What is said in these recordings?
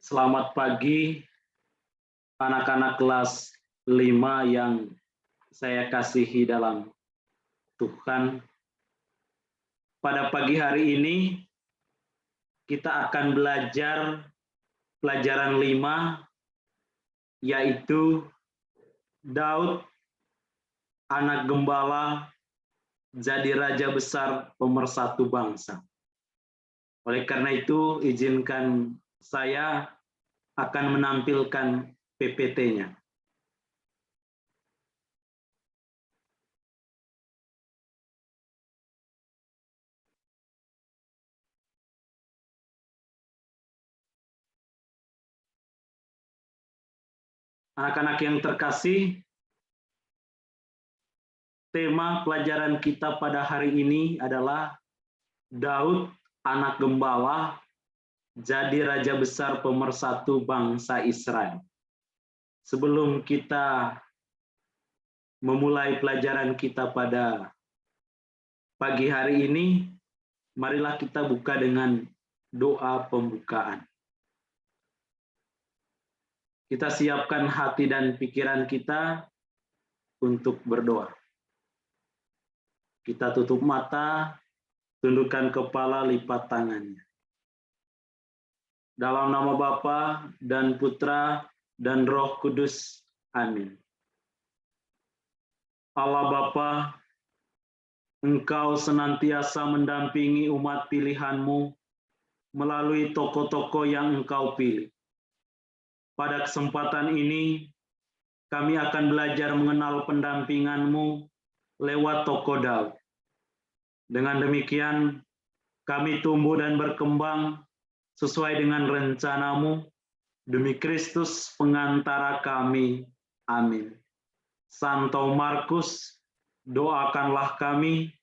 Selamat pagi anak-anak kelas 5 yang saya kasihi dalam Tuhan. Pada pagi hari ini kita akan belajar pelajaran 5, yaitu Daud, anak gembala, jadi raja besar pemersatu bangsa. Oleh karena itu, izinkan saya akan menampilkan PPT-nya. Anak-anak yang terkasih, tema pelajaran kita pada hari ini adalah Daud, anak gembala, jadi raja besar pemersatu bangsa Israel. Sebelum kita memulai pelajaran kita pada pagi hari ini, marilah kita buka dengan doa pembukaan. Kita siapkan hati dan pikiran kita untuk berdoa. Kita tutup mata, tundukkan kepala, lipat tangannya. Dalam nama Bapa dan Putra dan Roh Kudus. Amin. Allah Bapa, Engkau senantiasa mendampingi umat pilihan-Mu melalui tokoh-tokoh yang Engkau pilih. Pada kesempatan ini, kami akan belajar mengenal pendampingan-Mu lewat tokoh Daud. Dengan demikian, kami tumbuh dan berkembang sesuai dengan rencana-Mu, demi Kristus pengantara kami. Amin. Santo Markus, doakanlah kami,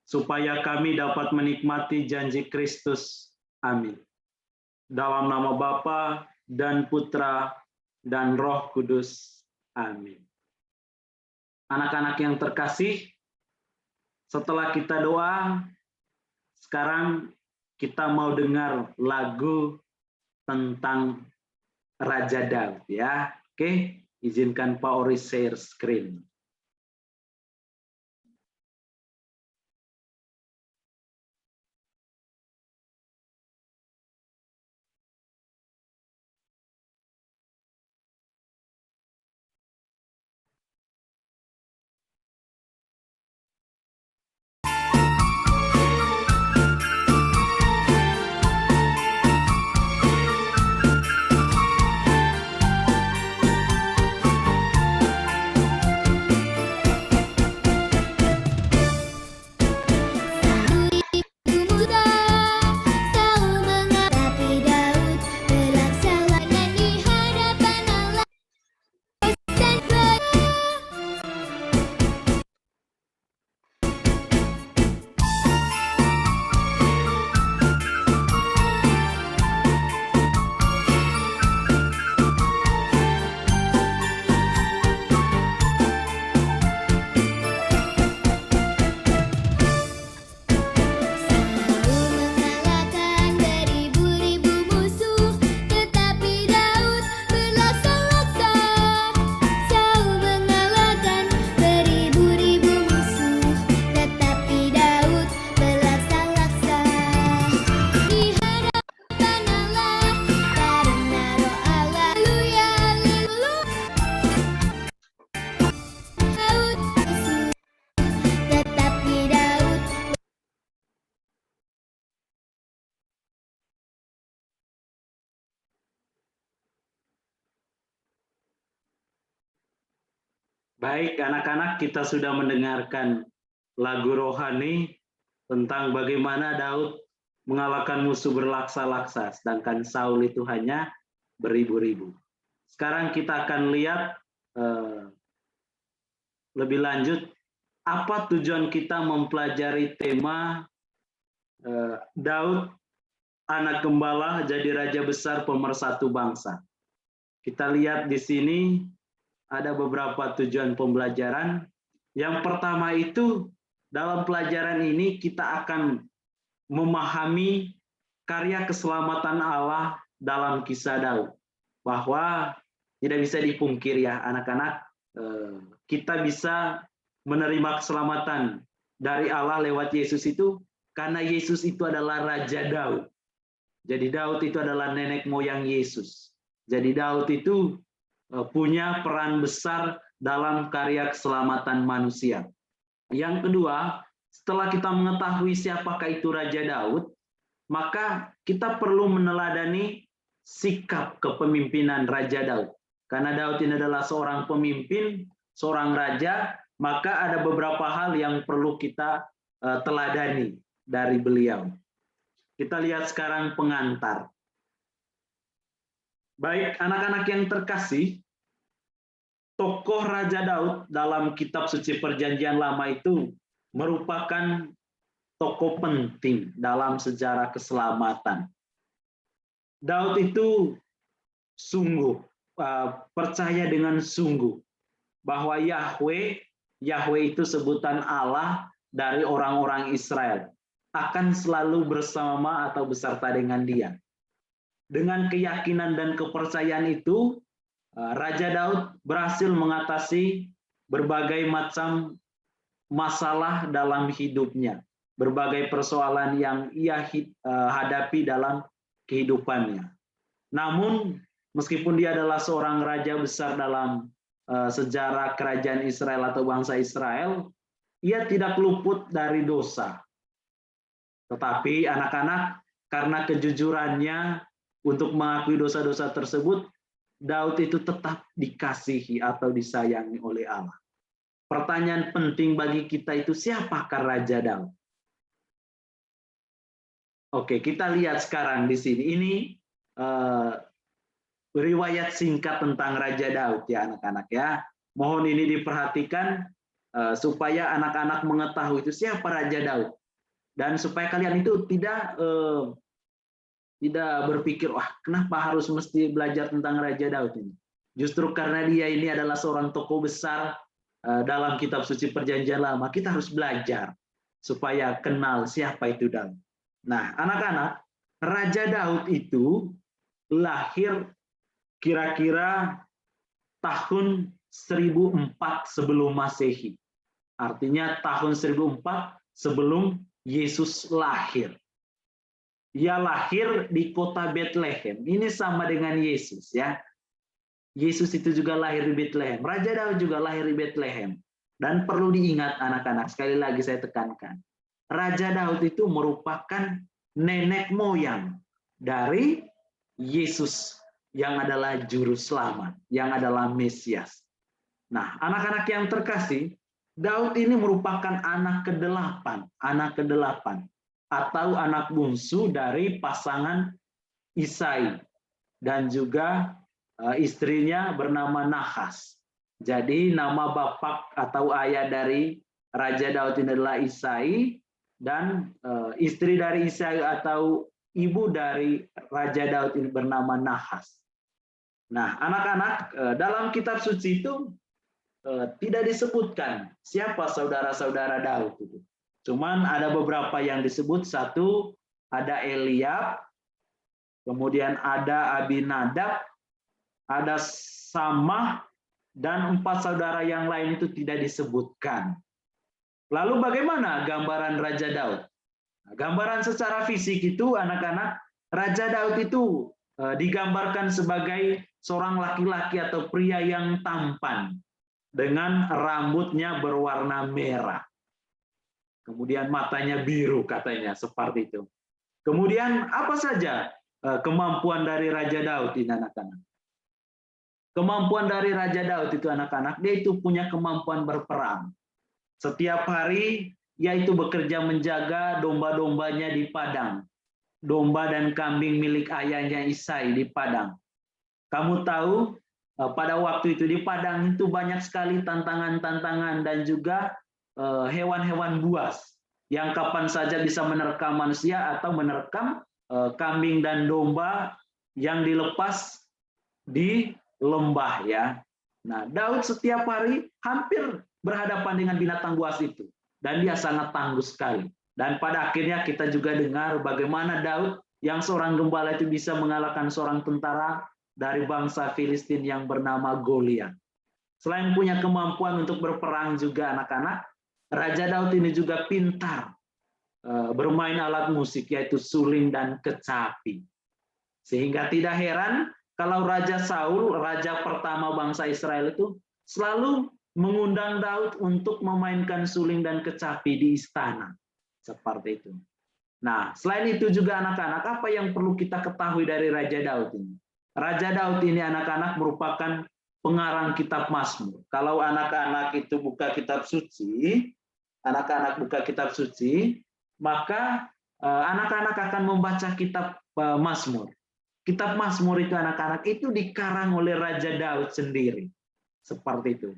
supaya kami dapat menikmati janji Kristus. Amin. Dalam nama Bapa dan Putra dan Roh Kudus. Amin. Anak-anak yang terkasih, setelah kita doa, sekarang kita mau dengar lagu tentang Raja Daud, ya. Oke, izinkan Pak Ori share screen. Baik, anak-anak, kita sudah mendengarkan lagu rohani tentang bagaimana Daud mengalahkan musuh berlaksa-laksa, sedangkan Saul itu hanya beribu-ribu. Sekarang kita akan lihat lebih lanjut, apa tujuan kita mempelajari tema Daud, anak gembala, jadi raja besar pemersatu bangsa. Kita lihat di sini, ada beberapa tujuan pembelajaran. Yang pertama itu, dalam pelajaran ini kita akan memahami karya keselamatan Allah dalam kisah Daud, bahwa tidak bisa dipungkir ya anak-anak, kita bisa menerima keselamatan dari Allah lewat Yesus itu karena Yesus itu adalah Raja Daud. Jadi Daud itu adalah nenek moyang Yesus. Jadi Daud itu punya peran besar dalam karya keselamatan manusia. Yang kedua, setelah kita mengetahui siapakah itu Raja Daud, maka kita perlu meneladani sikap kepemimpinan Raja Daud. Karena Daud ini adalah seorang pemimpin, seorang raja, maka ada beberapa hal yang perlu kita teladani dari beliau. Kita lihat sekarang pengantar. Baik, anak-anak yang terkasih, tokoh Raja Daud dalam kitab suci Perjanjian Lama itu merupakan tokoh penting dalam sejarah keselamatan. Daud itu sungguh percaya dengan sungguh bahwa Yahweh itu sebutan Allah dari orang-orang Israel, akan selalu bersama atau beserta dengan dia. Dengan keyakinan dan kepercayaan itu, Raja Daud berhasil mengatasi berbagai macam masalah dalam hidupnya, berbagai persoalan yang ia hadapi dalam kehidupannya. Namun, meskipun dia adalah seorang raja besar dalam sejarah kerajaan Israel atau bangsa Israel, ia tidak luput dari dosa. Tetapi anak-anak, karena kejujurannya untuk mengakui dosa-dosa tersebut, Daud itu tetap dikasihi atau disayangi oleh Allah. Pertanyaan penting bagi kita itu, siapakah Raja Daud? Oke, kita lihat sekarang di sini. Ini riwayat singkat tentang Raja Daud ya anak-anak ya. Mohon ini diperhatikan supaya anak-anak mengetahui itu siapa Raja Daud. Dan supaya kalian itu tidak berpikir, wah kenapa harus mesti belajar tentang Raja Daud ini. Justru karena dia ini adalah seorang tokoh besar dalam kitab suci Perjanjian Lama, kita harus belajar supaya kenal siapa itu Daud. Nah, anak-anak, Raja Daud itu lahir kira-kira tahun 1004 sebelum Masehi. Artinya tahun 1004 sebelum Yesus lahir. Ia lahir di kota Bethlehem. Ini sama dengan Yesus ya. Yesus itu juga lahir di Bethlehem. Raja Daud juga lahir di Bethlehem. Dan perlu diingat anak-anak, sekali lagi saya tekankan. Raja Daud itu merupakan nenek moyang dari Yesus yang adalah juru selamat, yang adalah Mesias. Nah, anak-anak yang terkasih, Daud ini merupakan anak ke-8 atau anak bungsu dari pasangan Isai dan juga istrinya bernama Nahas. Jadi nama bapak atau ayah dari Raja Daud ini adalah Isai, dan istri dari Isai atau ibu dari Raja Daud ini bernama Nahas. Nah, anak-anak, dalam kitab suci itu tidak disebutkan siapa saudara-saudara Daud itu. Cuman ada beberapa yang disebut. Satu, ada Eliab, kemudian ada Abinadab, ada Samah, dan 4 saudara yang lain itu tidak disebutkan. Lalu bagaimana gambaran Raja Daud? Nah, gambaran secara fisik itu anak-anak, Raja Daud itu digambarkan sebagai seorang laki-laki atau pria yang tampan dengan rambutnya berwarna merah. Kemudian matanya biru katanya, seperti itu. Kemudian apa saja kemampuan dari Raja Daud ini anak-anak? Kemampuan dari Raja Daud itu anak-anak, dia itu punya kemampuan berperang. Setiap hari ia itu bekerja menjaga domba-dombanya di padang. Domba dan kambing milik ayahnya Isai di padang. Kamu tahu pada waktu itu di padang itu banyak sekali tantangan-tantangan dan juga hewan-hewan buas yang kapan saja bisa menerkam manusia atau menerkam kambing dan domba yang dilepas di lembah ya. Nah, Daud setiap hari hampir berhadapan dengan binatang buas itu dan dia sangat tangguh sekali. Dan pada akhirnya kita juga dengar bagaimana Daud yang seorang gembala itu bisa mengalahkan seorang tentara dari bangsa Filistin yang bernama Goliat. Selain punya kemampuan untuk berperang juga anak-anak, Raja Daud ini juga pintar bermain alat musik, yaitu suling dan kecapi. Sehingga tidak heran kalau Raja Saul, raja pertama bangsa Israel itu, selalu mengundang Daud untuk memainkan suling dan kecapi di istana. Seperti itu. Nah, selain itu juga anak-anak, apa yang perlu kita ketahui dari Raja Daud ini? Raja Daud ini anak-anak merupakan pengarang kitab Mazmur. Kalau anak-anak itu buka kitab suci, maka anak-anak akan membaca kitab Mazmur. Kitab Mazmur itu anak-anak itu dikarang oleh Raja Daud sendiri. Seperti itu.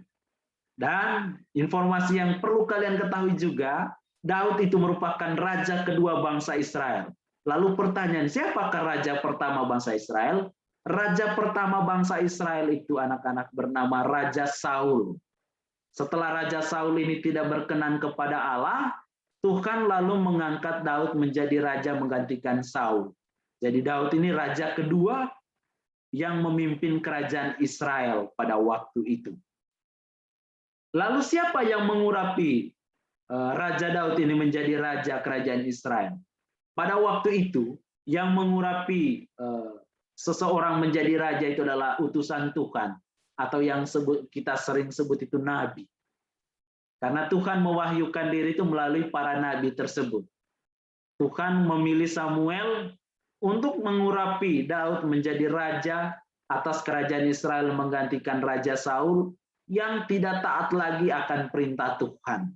Dan informasi yang perlu kalian ketahui juga, Daud itu merupakan raja kedua bangsa Israel. Lalu pertanyaan, siapakah raja pertama bangsa Israel? Raja pertama bangsa Israel itu anak-anak bernama Raja Saul. Setelah Raja Saul ini tidak berkenan kepada Allah, Tuhan lalu mengangkat Daud menjadi raja menggantikan Saul. Jadi Daud ini raja kedua yang memimpin kerajaan Israel pada waktu itu. Lalu siapa yang mengurapi Raja Daud ini menjadi raja kerajaan Israel? Pada waktu itu, yang mengurapi seseorang menjadi raja itu adalah utusan Tuhan, atau yang kita sering sebut itu nabi. Karena Tuhan mewahyukan diri itu melalui para nabi tersebut. Tuhan memilih Samuel untuk mengurapi Daud menjadi raja atas kerajaan Israel menggantikan Raja Saul yang tidak taat lagi akan perintah Tuhan.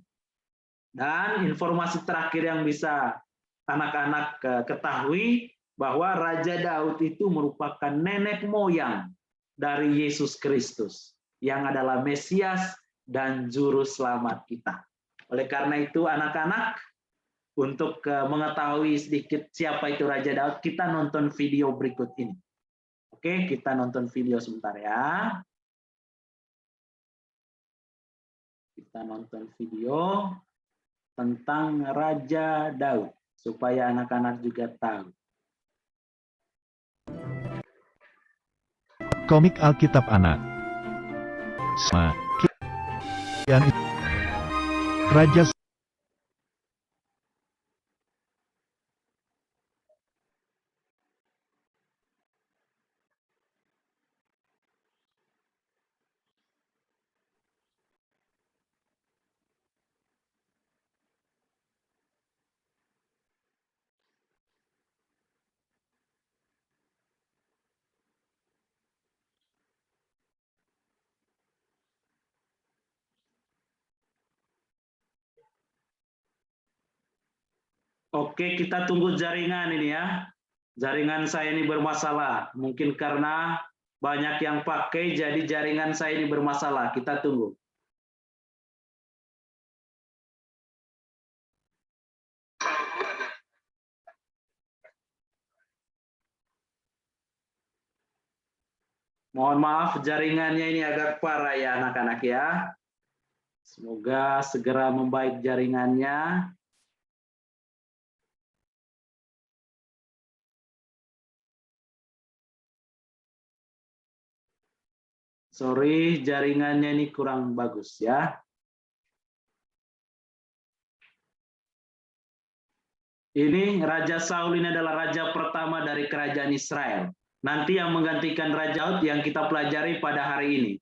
Dan informasi terakhir yang bisa anak-anak ketahui bahwa Raja Daud itu merupakan nenek moyang dari Yesus Kristus yang adalah Mesias dan juru selamat kita. Oleh karena itu anak-anak, untuk mengetahui sedikit siapa itu Raja Daud, kita nonton video berikut ini. Oke, kita nonton video sebentar ya. Kita nonton video tentang Raja Daud, supaya anak-anak juga tahu. Komik Alkitab Anak. Raja Oke, kita tunggu jaringan ini ya. Jaringan saya ini bermasalah. Mungkin karena banyak yang pakai, jadi jaringan saya ini bermasalah. Kita tunggu. Mohon maaf, jaringannya ini agak parah ya anak-anak ya. Semoga segera membaik jaringannya. Sorry, jaringannya ini kurang bagus ya. Ini Raja Saul ini adalah raja pertama dari kerajaan Israel. Nanti yang menggantikan Raja Daud yang kita pelajari pada hari ini.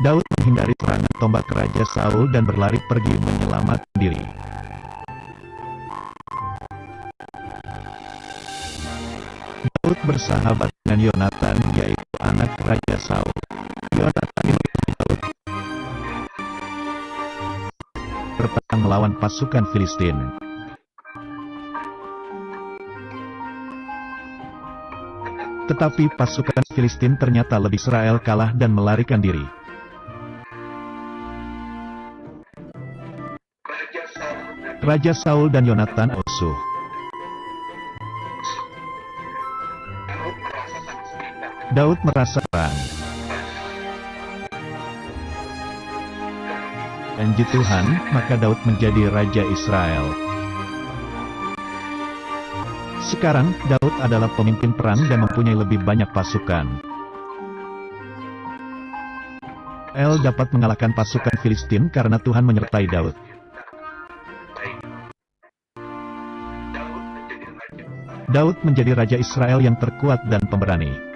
Daud menghindari serangan tombak Raja Saul dan berlari pergi menyelamatkan diri. Daud bersahabat dengan Yonatan, yaitu anak Raja Saul. Yonatan milik Daud berperang melawan pasukan Filistin. Tetapi pasukan Filistin ternyata lebih Israel kalah dan melarikan diri. Raja Saul dan Yonatan musuh. Daud merasa perang. Janji Tuhan, maka Daud menjadi Raja Israel. Sekarang, Daud adalah pemimpin perang dan mempunyai lebih banyak pasukan. Israel dapat mengalahkan pasukan Filistin karena Tuhan menyertai Daud. Daud menjadi Raja Israel yang terkuat dan pemberani.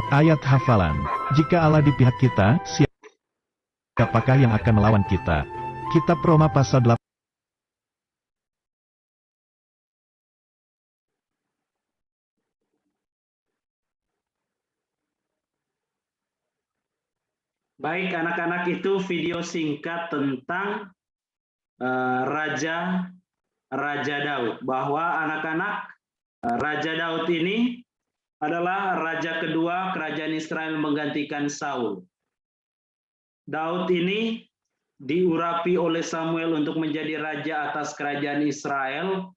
Ayat hafalan. Jika Allah di pihak kita, siapakah yang akan melawan kita? Kitab Roma pasal 8. Baik anak-anak, itu video singkat tentang Raja Daud. Bahwa anak-anak, Raja Daud ini adalah raja kedua kerajaan Israel menggantikan Saul. Daud ini diurapi oleh Samuel untuk menjadi raja atas kerajaan Israel,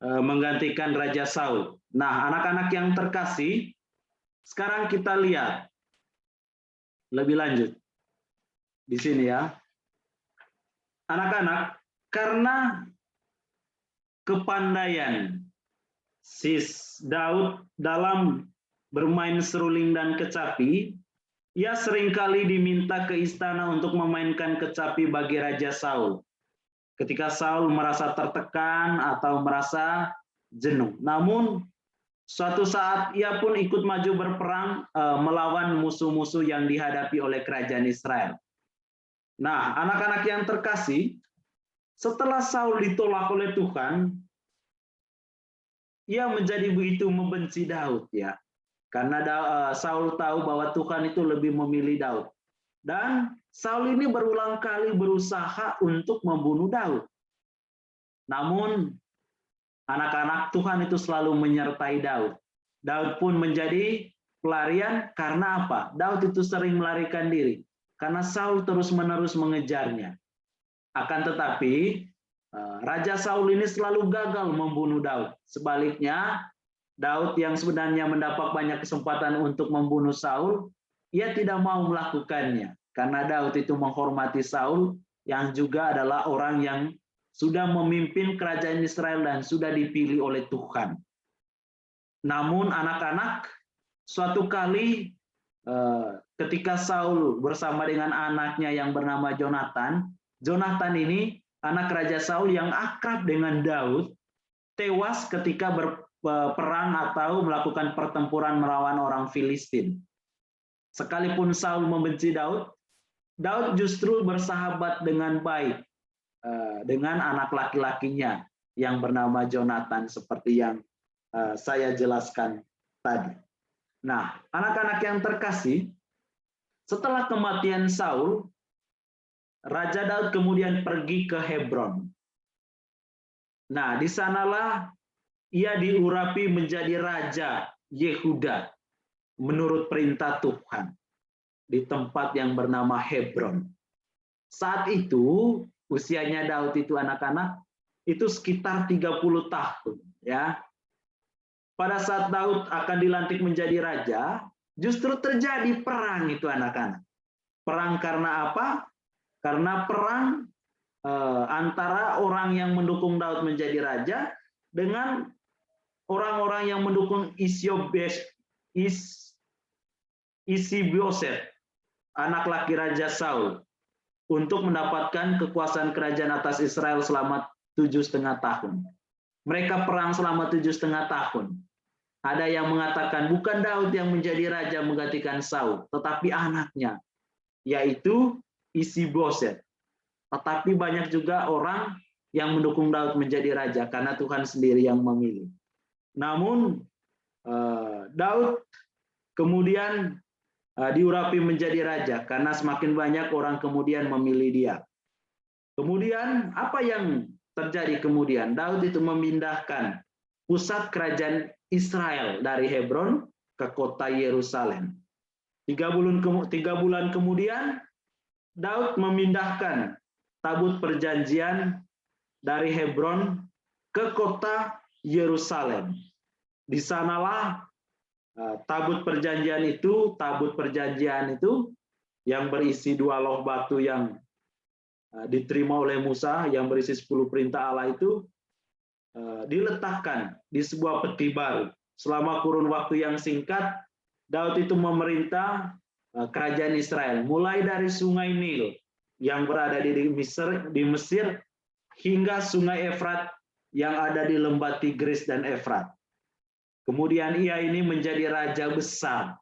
menggantikan Raja Saul. Nah, anak-anak yang terkasih, sekarang kita lihat lebih lanjut di sini ya. Anak-anak, karena kepandaian Daud dalam bermain seruling dan kecapi, ia seringkali diminta ke istana untuk memainkan kecapi bagi Raja Saul. Ketika Saul merasa tertekan atau merasa jenuh. Namun, suatu saat ia pun ikut maju berperang melawan musuh-musuh yang dihadapi oleh kerajaan Israel. Nah, anak-anak yang terkasih, setelah Saul ditolak oleh Tuhan, ia menjadi begitu membenci Daud ya. Karena Saul tahu bahwa Tuhan itu lebih memilih Daud. Dan Saul ini berulang kali berusaha untuk membunuh Daud. Namun, anak-anak, Tuhan itu selalu menyertai Daud. Daud pun menjadi pelarian karena apa? Daud itu sering melarikan diri. Karena Saul terus-menerus mengejarnya. Akan tetapi, Raja Saul ini selalu gagal membunuh Daud. Sebaliknya, Daud yang sebenarnya mendapat banyak kesempatan untuk membunuh Saul, ia tidak mau melakukannya. Karena Daud itu menghormati Saul, yang juga adalah orang yang sudah memimpin kerajaan Israel dan sudah dipilih oleh Tuhan. Namun anak-anak, suatu kali ketika Saul bersama dengan anaknya yang bernama Jonathan ini anak Raja Saul yang akrab dengan Daud, tewas ketika berperang atau melakukan pertempuran melawan orang Filistin. Sekalipun Saul membenci Daud, Daud justru bersahabat dengan baik dengan anak laki-lakinya yang bernama Jonathan, seperti yang saya jelaskan tadi. Nah, anak-anak yang terkasih, setelah kematian Saul, Raja Daud kemudian pergi ke Hebron. Nah, di sanalah ia diurapi menjadi Raja Yehuda menurut perintah Tuhan di tempat yang bernama Hebron. Saat itu usianya Daud itu anak-anak itu sekitar 30 tahun ya. Pada saat Daud akan dilantik menjadi raja, justru terjadi perang itu anak-anak. Perang karena apa? Karena perang antara orang yang mendukung Daud menjadi raja dengan orang-orang yang mendukung Isibioset, anak laki Raja Saul, untuk mendapatkan kekuasaan kerajaan atas Israel selama 7,5 tahun. Mereka perang selama 7,5 tahun. Ada yang mengatakan bukan Daud yang menjadi raja menggantikan Saul, tetapi anaknya, yaitu Isibioset. Tetapi banyak juga orang yang mendukung Daud menjadi raja karena Tuhan sendiri yang memilih. Namun Daud kemudian diurapi menjadi raja karena semakin banyak orang kemudian memilih dia. Kemudian apa yang terjadi kemudian? Daud itu memindahkan pusat kerajaan Israel dari Hebron ke kota Yerusalem. 3 bulan kemudian, Daud memindahkan tabut perjanjian dari Hebron ke kota Yerusalem. Di sanalah tabut perjanjian itu yang berisi 2 loh batu yang diterima oleh Musa, yang berisi 10 perintah Allah itu diletakkan di sebuah peti baru. Selama kurun waktu yang singkat, Daud itu memerintah kerajaan Israel, mulai dari Sungai Nil yang berada di Mesir hingga Sungai Efrat yang ada di lembah Tigris dan Efrat. Kemudian ia ini menjadi raja besar.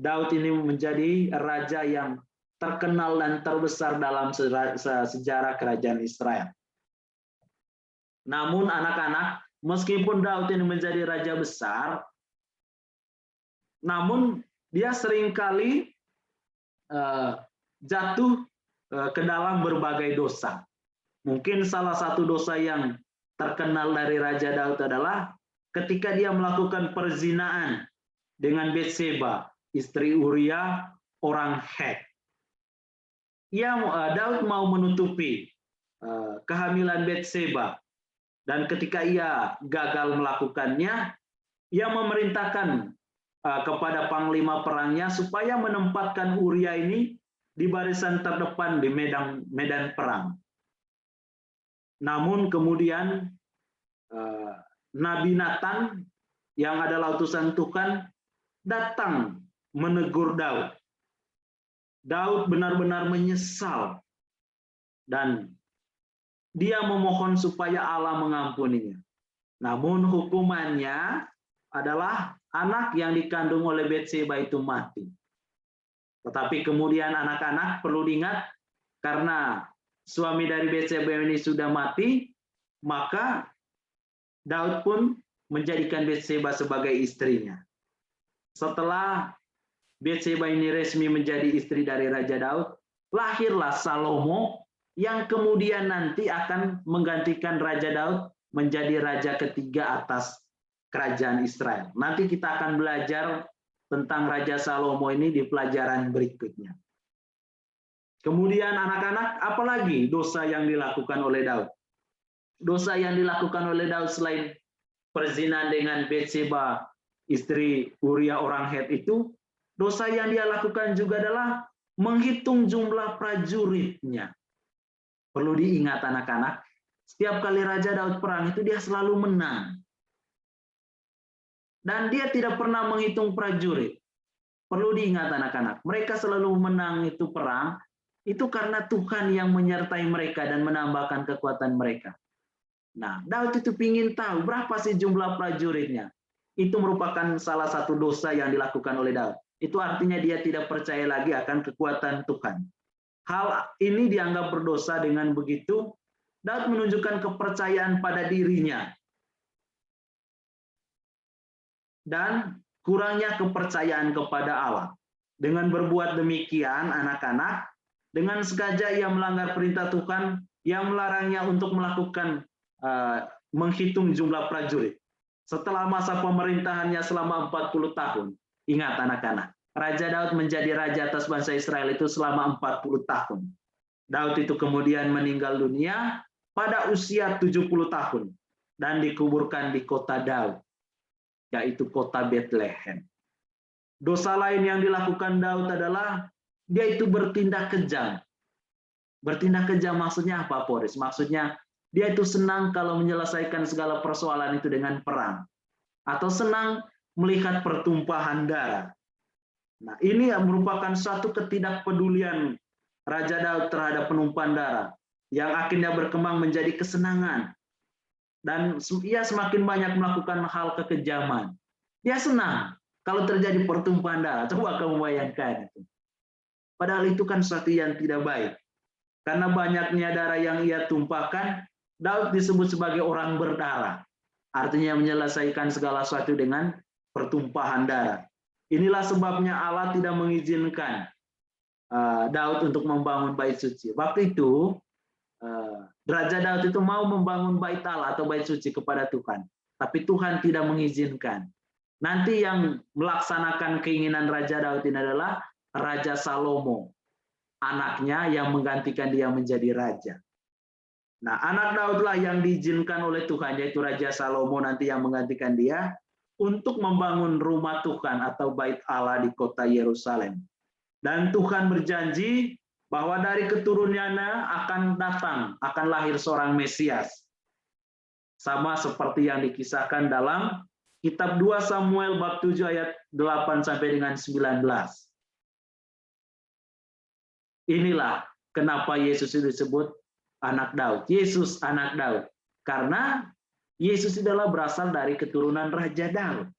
Daud ini menjadi raja yang terkenal dan terbesar dalam sejarah kerajaan Israel. Namun anak-anak, meskipun Daud ini menjadi raja besar, namun dia seringkali jatuh ke dalam berbagai dosa. Mungkin salah satu dosa yang terkenal dari Raja Daud adalah ketika dia melakukan perzinaan dengan Betseba, istri Uria, orang Het. Daud mau menutupi kehamilan Betseba, dan ketika ia gagal melakukannya, ia memerintahkan kepada panglima perangnya supaya menempatkan Uria ini di barisan terdepan di medan perang. Namun kemudian Nabi Nathan yang adalah utusan Tuhan datang menegur Daud. Daud benar-benar menyesal dan dia memohon supaya Allah mengampuninya. Namun hukumannya adalah anak yang dikandung oleh Betseba itu mati. Tetapi kemudian anak-anak perlu diingat, karena suami dari Betseba ini sudah mati, maka Daud pun menjadikan Betseba sebagai istrinya. Setelah Betseba ini resmi menjadi istri dari Raja Daud, lahirlah Salomo yang kemudian nanti akan menggantikan Raja Daud menjadi raja ketiga atas kerajaan Israel. Nanti kita akan belajar tentang Raja Salomo ini di pelajaran berikutnya. Kemudian anak-anak, apalagi dosa yang dilakukan oleh Daud? Dosa yang dilakukan oleh Daud selain perzinahan dengan Betseba, istri Uria orang Het itu, dosa yang dia lakukan juga adalah menghitung jumlah prajuritnya. Perlu diingat anak-anak, setiap kali Raja Daud perang itu dia selalu menang. Dan dia tidak pernah menghitung prajurit. Perlu diingat anak-anak, mereka selalu menang itu perang, itu karena Tuhan yang menyertai mereka dan menambahkan kekuatan mereka. Nah, Daud itu ingin tahu berapa sih jumlah prajuritnya. Itu merupakan salah satu dosa yang dilakukan oleh Daud. Itu artinya dia tidak percaya lagi akan kekuatan Tuhan. Hal ini dianggap berdosa. Dengan begitu, Daud menunjukkan kepercayaan pada dirinya dan kurangnya kepercayaan kepada Allah. Dengan berbuat demikian, anak-anak, dengan sengaja ia melanggar perintah Tuhan yang melarangnya untuk melakukan menghitung jumlah prajurit. Setelah masa pemerintahannya selama 40 tahun, ingat anak-anak, Raja Daud menjadi raja atas bangsa Israel itu selama 40 tahun. Daud itu kemudian meninggal dunia pada usia 70 tahun dan dikuburkan di kota Daud, yaitu kota Bethlehem. Dosa lain yang dilakukan Daud adalah dia itu bertindak kejam. Bertindak kejam maksudnya apa, Boris? Maksudnya dia itu senang kalau menyelesaikan segala persoalan itu dengan perang, atau senang melihat pertumpahan darah. Nah, ini merupakan suatu ketidakpedulian Raja Daud terhadap penumpahan darah yang akhirnya berkembang menjadi kesenangan. Dan ia semakin banyak melakukan hal kekejaman. Dia senang kalau terjadi pertumpahan darah. Coba kamu bayangkan itu. Padahal itu kan sesuatu yang tidak baik. Karena banyaknya darah yang ia tumpahkan, Daud disebut sebagai orang berdarah. Artinya menyelesaikan segala sesuatu dengan pertumpahan darah. Inilah sebabnya Allah tidak mengizinkan Daud untuk membangun bait suci. Waktu itu Raja Daud itu mau membangun bait Allah atau bait suci kepada Tuhan, tapi Tuhan tidak mengizinkan. Nanti yang melaksanakan keinginan Raja Daud ini adalah Raja Salomo, anaknya yang menggantikan dia menjadi raja. Nah, anak Daudlah yang diizinkan oleh Tuhan, yaitu Raja Salomo nanti yang menggantikan dia, untuk membangun rumah Tuhan atau bait Allah di kota Yerusalem. Dan Tuhan berjanji bahwa dari keturunannya akan lahir seorang Mesias. Sama seperti yang dikisahkan dalam kitab 2 Samuel bab 7 ayat 8 sampai dengan 19. Inilah kenapa Yesus itu disebut anak Daud. Yesus anak Daud. Karena Yesus adalah berasal dari keturunan Raja Daud.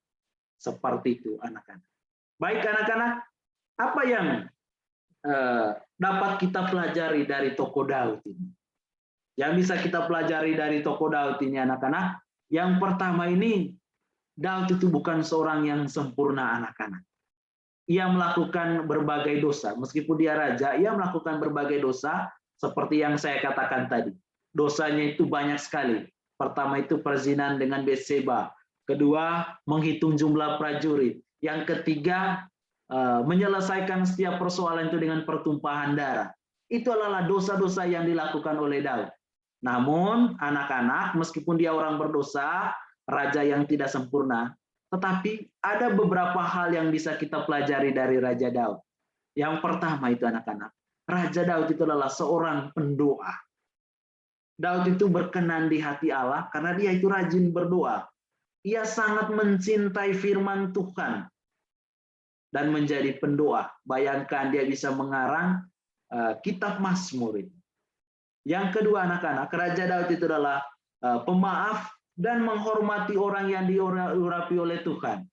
Seperti itu anak-anak. Baik anak-anak, apa yang dapat kita pelajari dari tokoh Daud ini? Yang bisa kita pelajari dari tokoh Daud ini anak-anak, yang pertama ini, Daud itu bukan seorang yang sempurna anak-anak. Ia melakukan berbagai dosa, meskipun dia raja, ia melakukan berbagai dosa, seperti yang saya katakan tadi. Dosanya itu banyak sekali. Pertama itu perzinahan dengan Betseba. Kedua, menghitung jumlah prajurit. Yang ketiga, menyelesaikan setiap persoalan itu dengan pertumpahan darah. Itu adalah dosa-dosa yang dilakukan oleh Daud. Namun, anak-anak, meskipun dia orang berdosa, raja yang tidak sempurna, tetapi ada beberapa hal yang bisa kita pelajari dari Raja Daud. Yang pertama itu anak-anak, Raja Daud itu adalah seorang pendoa. Daud itu berkenan di hati Allah karena dia itu rajin berdoa. Ia sangat mencintai firman Tuhan dan menjadi pendoa. Bayangkan dia bisa mengarang kitab Mazmur. Yang kedua anak-anak, Raja Daud itu adalah pemaaf dan menghormati orang yang diurapi oleh Tuhan.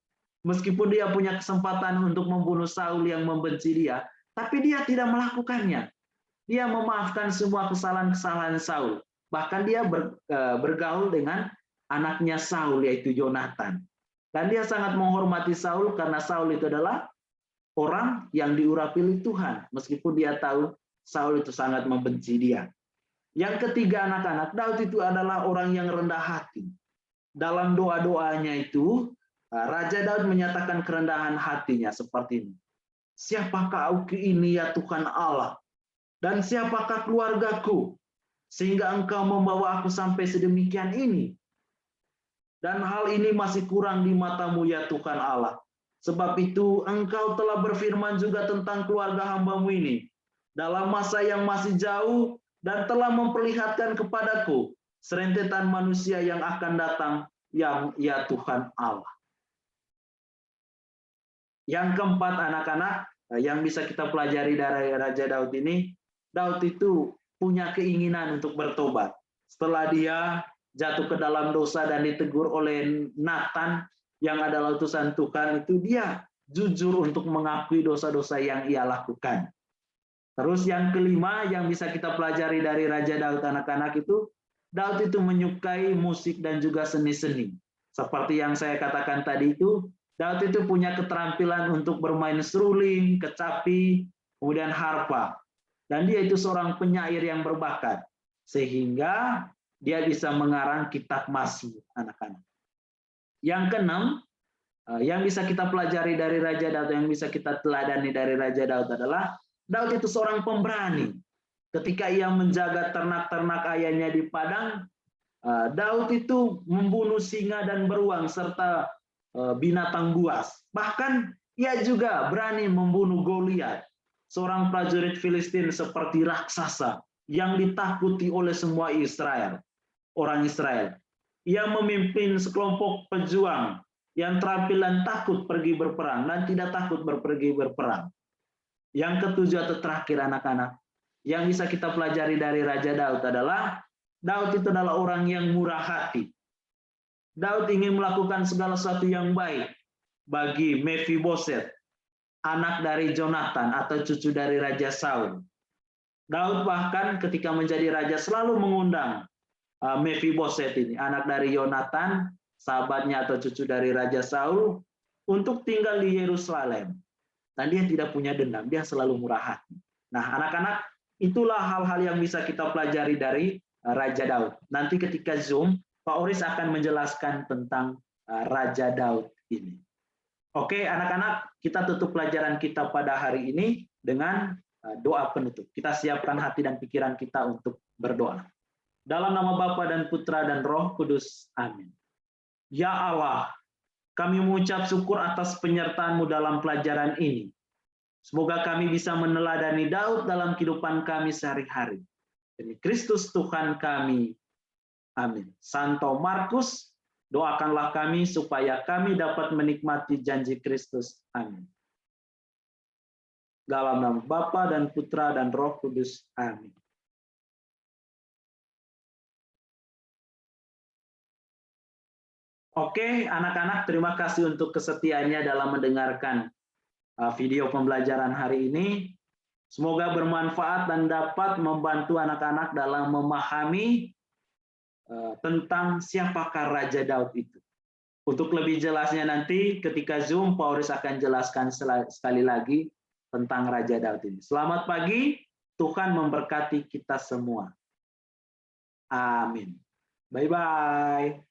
Meskipun dia punya kesempatan untuk membunuh Saul yang membenci dia, tapi dia tidak melakukannya. Dia memaafkan semua kesalahan-kesalahan Saul. Bahkan dia bergaul dengan anaknya Saul, yaitu Yonatan. Dan dia sangat menghormati Saul karena Saul itu adalah orang yang diurapi oleh Tuhan. Meskipun dia tahu Saul itu sangat membenci dia. Yang ketiga anak-anak, Daud itu adalah orang yang rendah hati. Dalam doa-doanya itu, Raja Daud menyatakan kerendahan hatinya seperti ini. Siapakah aku ini ya Tuhan Allah? Dan siapakah keluargaku? Sehingga engkau membawa aku sampai sedemikian ini. Dan hal ini masih kurang di matamu ya Tuhan Allah. Sebab itu engkau telah berfirman juga tentang keluarga hamba-Mu ini. Dalam masa yang masih jauh dan telah memperlihatkan kepadaku serentetan manusia yang akan datang yang ya Tuhan Allah. Yang keempat anak-anak, yang bisa kita pelajari dari Raja Daud ini, Daud itu punya keinginan untuk bertobat. Setelah dia jatuh ke dalam dosa dan ditegur oleh Nathan yang adalah utusan Tuhan, itu dia jujur untuk mengakui dosa-dosa yang ia lakukan. Terus yang kelima yang bisa kita pelajari dari Raja Daud anak-anak itu, Daud itu menyukai musik dan juga seni-seni. Seperti yang saya katakan tadi itu, Daud itu punya keterampilan untuk bermain seruling, kecapi, kemudian harpa. Dan dia itu seorang penyair yang berbakat. Sehingga dia bisa mengarang kitab Mazmur, anak-anak. Yang keenam, yang bisa kita pelajari dari Raja Daud, yang bisa kita teladani dari Raja Daud adalah, Daud itu seorang pemberani. Ketika ia menjaga ternak-ternak ayahnya di padang, Daud itu membunuh singa dan beruang, serta binatang buas. Bahkan ia juga berani membunuh Goliat, seorang prajurit Filistin seperti raksasa yang ditakuti oleh semua orang Israel. Ia memimpin sekelompok pejuang yang terampil dan takut pergi berperang dan tidak takut pergi berperang. Yang ketujuh atau terakhir anak-anak, yang bisa kita pelajari dari Raja Daud adalah, Daud itu adalah orang yang murah hati. Daud ingin melakukan segala sesuatu yang baik bagi Mephiboset, anak dari Jonathan atau cucu dari Raja Saul. Daud bahkan ketika menjadi raja selalu mengundang Mephiboset ini, anak dari Yonatan, sahabatnya atau cucu dari Raja Saul, untuk tinggal di Yerusalem. Dan dia tidak punya dendam, dia selalu murah hati. Nah, anak-anak, itulah hal-hal yang bisa kita pelajari dari Raja Daud. Nanti ketika Zoom, Pak Oris akan menjelaskan tentang Raja Daud ini. Oke, anak-anak, kita tutup pelajaran kita pada hari ini dengan doa penutup. Kita siapkan hati dan pikiran kita untuk berdoa. Dalam nama Bapa dan Putra dan Roh Kudus. Amin. Ya Allah, Kami mengucap syukur atas penyertaan-Mu dalam pelajaran ini. Semoga kami bisa meneladani Daud dalam kehidupan kami sehari-hari. Demi Kristus Tuhan kami. Amin. Santo Markus, doakanlah kami supaya kami dapat menikmati janji Kristus. Amin. Dalam nama Bapa dan Putra dan Roh Kudus. Amin. Oke, anak-anak, terima kasih untuk kesetiaannya dalam mendengarkan video pembelajaran hari ini. Semoga bermanfaat dan dapat membantu anak-anak dalam memahami tentang siapakah Raja Daud itu. Untuk lebih jelasnya nanti ketika Zoom, Paulus akan jelaskan sekali lagi tentang Raja Daud ini. Selamat pagi, Tuhan memberkati kita semua. Amin. Bye-bye.